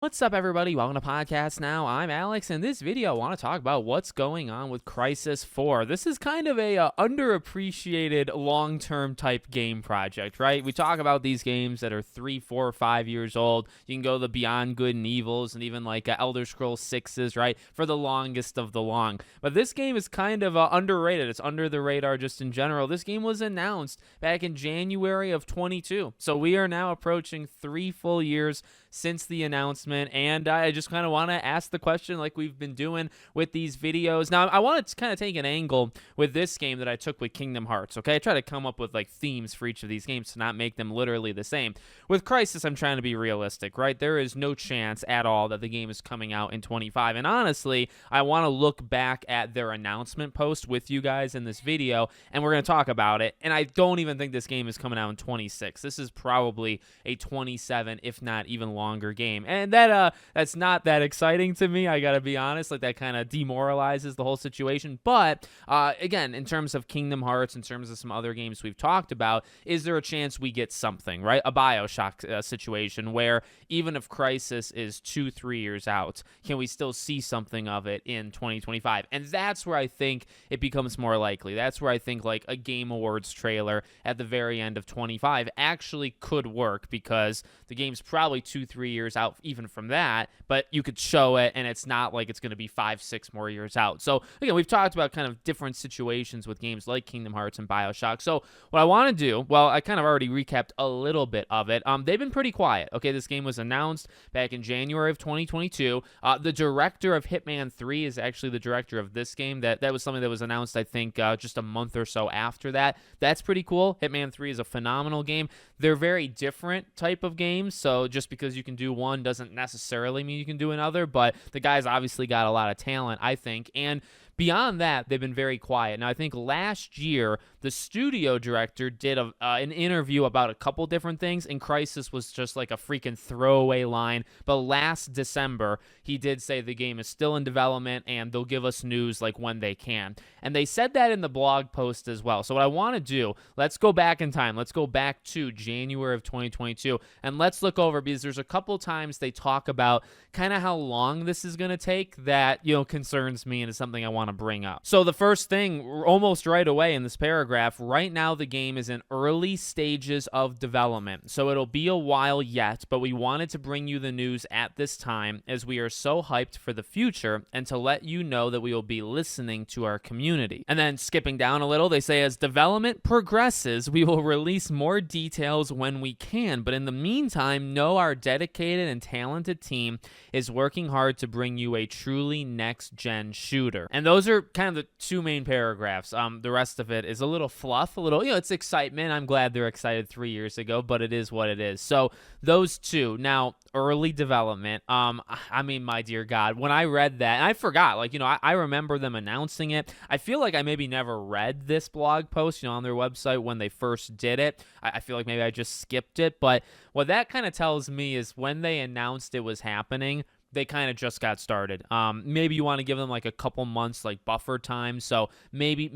What's up, everybody? Welcome to Podcast Now. I'm Alex, and in this video, I want to talk about what's going on with Crysis 4. This is kind of a underappreciated long-term type game project, right? We talk about these games that are 3, 4, 5 years old. You can go the Beyond Good and Evils and even like Elder Scrolls 6s, right? For the longest of the long. But this game is kind of underrated. It's under the radar just in general. This game was announced back in January of 22. So we are now approaching 3 full years since the announcement, and I just kind of want to ask the question like we've been doing with these videos. Now, I want to kind of take an angle with this game that I took with Kingdom Hearts, okay? I try to come up with like themes for each of these games to not make them literally the same. With Crysis, I'm trying to be realistic, right? There is no chance at all that the game is coming out in 25, and honestly, I want to look back at their announcement post with you guys in this video, and we're going to talk about it, and I don't even think this game is coming out in 26. This is probably a 27, if not even longer game, and that's not that exciting to me. I gotta be honest, like that kind of demoralizes the whole situation. But again, in terms of Kingdom Hearts, in terms of some other games we've talked about, is there a chance we get something, right? A BioShock situation where even if Crysis is 2-3 years out, can we still see something of it in 2025? And that's where I think it becomes more likely. That's where I think like a Game Awards trailer at the very end of 25 actually could work, because the game's probably 2-3 years out even from that, but you could show it and it's not like it's going to be 5-6 more years out. So again, we've talked about kind of different situations with games like Kingdom Hearts and BioShock. So what I want to do, well, I kind of already recapped a little bit of it. They've been pretty quiet. Okay, this game was announced back in January of 2022. The director of Hitman 3 is actually the director of this game. That was something that was announced, I think, just a month or so after that. That's pretty cool. Hitman 3 is a phenomenal game. They're very different type of games, so just because you can do one doesn't necessarily mean you can do another, but the guy's obviously got a lot of talent, I think, and beyond that, they've been very quiet. Now, I think last year, the studio director did an interview about a couple different things, and Crysis was just like a freaking throwaway line. But last December, he did say the game is still in development, and they'll give us news like when they can. And they said that in the blog post as well. So what I want to do, let's go back in time. Let's go back to January of 2022, and let's look over, because there's a couple times they talk about kind of how long this is going to take that, concerns me and is something I want to bring up. So the first thing, almost right away in this paragraph, right now the game is in early stages of development. So it'll be a while yet, but we wanted to bring you the news at this time as we are so hyped for the future and to let you know that we will be listening to our community. And then skipping down a little, they say as development progresses, we will release more details when we can, but in the meantime, know our dedicated and talented team is working hard to bring you a truly next-gen shooter. And those are kind of the two main paragraphs. The rest of it is a little fluff, a little, it's excitement. I'm glad they're excited 3 years ago, but it is what it is. So those two. Now, early development. I mean, my dear God, when I read that, and I forgot, I remember them announcing it. I feel like I maybe never read this blog post, on their website when they first did it. I feel like maybe I just skipped it, but what that kind of tells me is when they announced it was happening, they kind of just got started. Maybe you want to give them like a couple months like buffer time. So maybe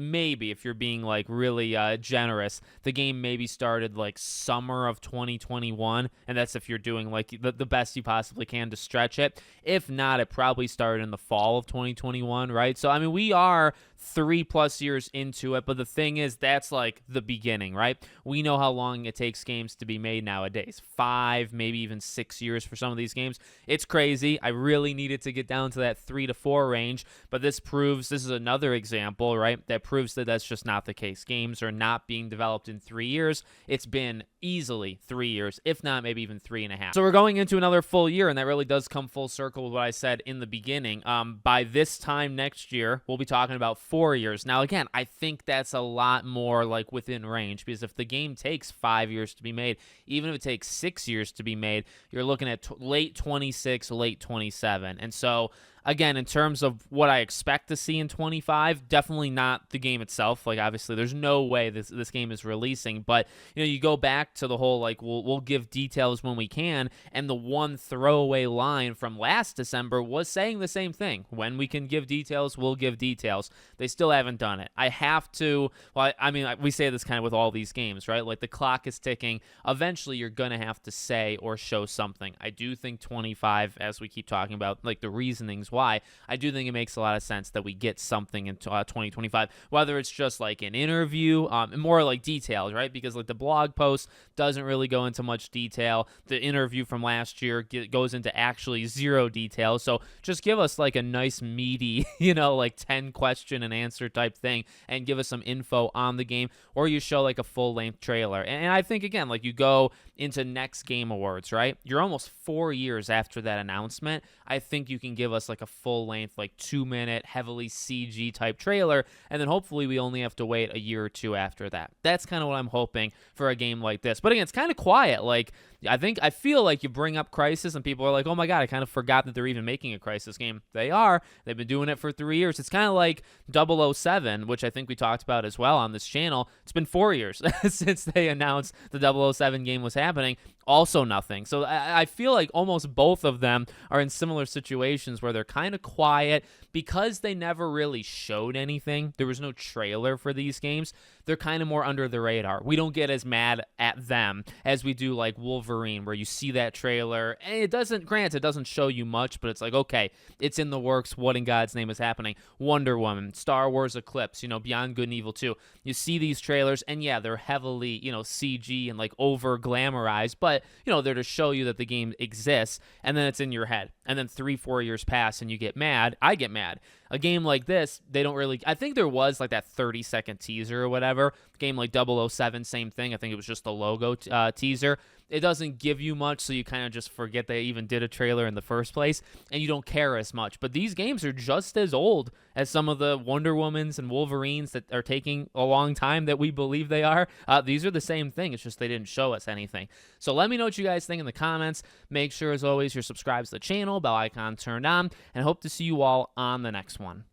if you're being like really generous, the game maybe started like summer of 2021. And that's if you're doing like the best you possibly can to stretch it. If not, it probably started in the fall of 2021, right? So, I mean, we are 3+ years into it, but the thing is, that's like the beginning, right? We know how long it takes games to be made nowadays. 5, maybe even 6 years for some of these games. It's crazy. I really needed to get down to that 3 to 4 range, but this is another example, right? That proves that that's just not the case. Games are not being developed in 3 years. It's been easily 3 years, if not maybe even 3.5. So we're going into another full year, and that really does come full circle with what I said in the beginning. By this time next year, we'll be talking about 4 years. Now, again, I think that's a lot more like within range, because if the game takes 5 years to be made, even if it takes 6 years to be made, you're looking at late 26, late 27. And so again, in terms of what I expect to see in 25, definitely not the game itself. Like, obviously, there's no way this game is releasing. But, you go back to the whole, like, we'll give details when we can. And the one throwaway line from last December was saying the same thing. When we can give details, we'll give details. They still haven't done it. I have to, well, I mean, we say this kind of with all these games, right? Like, the clock is ticking. Eventually, you're going to have to say or show something. I do think 25, as we keep talking about, like, the reasonings why, I do think it makes a lot of sense that we get something in 2025, whether it's just like an interview, more like details, right? Because like the blog post doesn't really go into much detail. The interview from last year goes into actually zero detail. So just give us like a nice meaty, like 10 question and answer type thing, and give us some info on the game, or you show like a full length trailer. And I think, again, like, you go into next Game Awards, right? You're almost 4 years after that announcement. I think you can give us like a full length, like 2-minute, heavily CG type trailer, and then hopefully we only have to wait a year or two after that. That's kind of what I'm hoping for a game like this. But again, it's kind of quiet. Like, I feel like you bring up Crysis and people are like, oh my God, I kind of forgot that they're even making a Crysis game. They are. They've been doing it for 3 years. It's kind of like 007, which I think we talked about as well on this channel. It's been 4 years since they announced the 007 game was happening. Also nothing. So I feel like almost both of them are in similar situations where they're kind of quiet because they never really showed anything. There was no trailer for these games. They're kind of more under the radar. We don't get as mad at them as we do like Wolverine, where you see that trailer and it doesn't show you much, but it's like, okay, it's in the works. What in God's name is happening? Wonder Woman, Star Wars Eclipse, Beyond Good and Evil 2. You see these trailers and yeah, they're heavily, CG and like over glamorized, but they're to show you that the game exists, and then it's in your head. And then 3-4 years pass and you get mad. I get mad. A game like this, they don't really, I think there was like that 30-second teaser or whatever. Game like 007, same thing. I think it was just the logo teaser. It doesn't give you much, so you kind of just forget they even did a trailer in the first place, and you don't care as much. But these games are just as old as some of the Wonder Womans and Wolverines that are taking a long time that we believe they are. These are the same thing. It's just they didn't show us anything. So let me know what you guys think in the comments. Make sure, as always, you're subscribed to the channel, bell icon turned on, and I hope to see you all on the next one.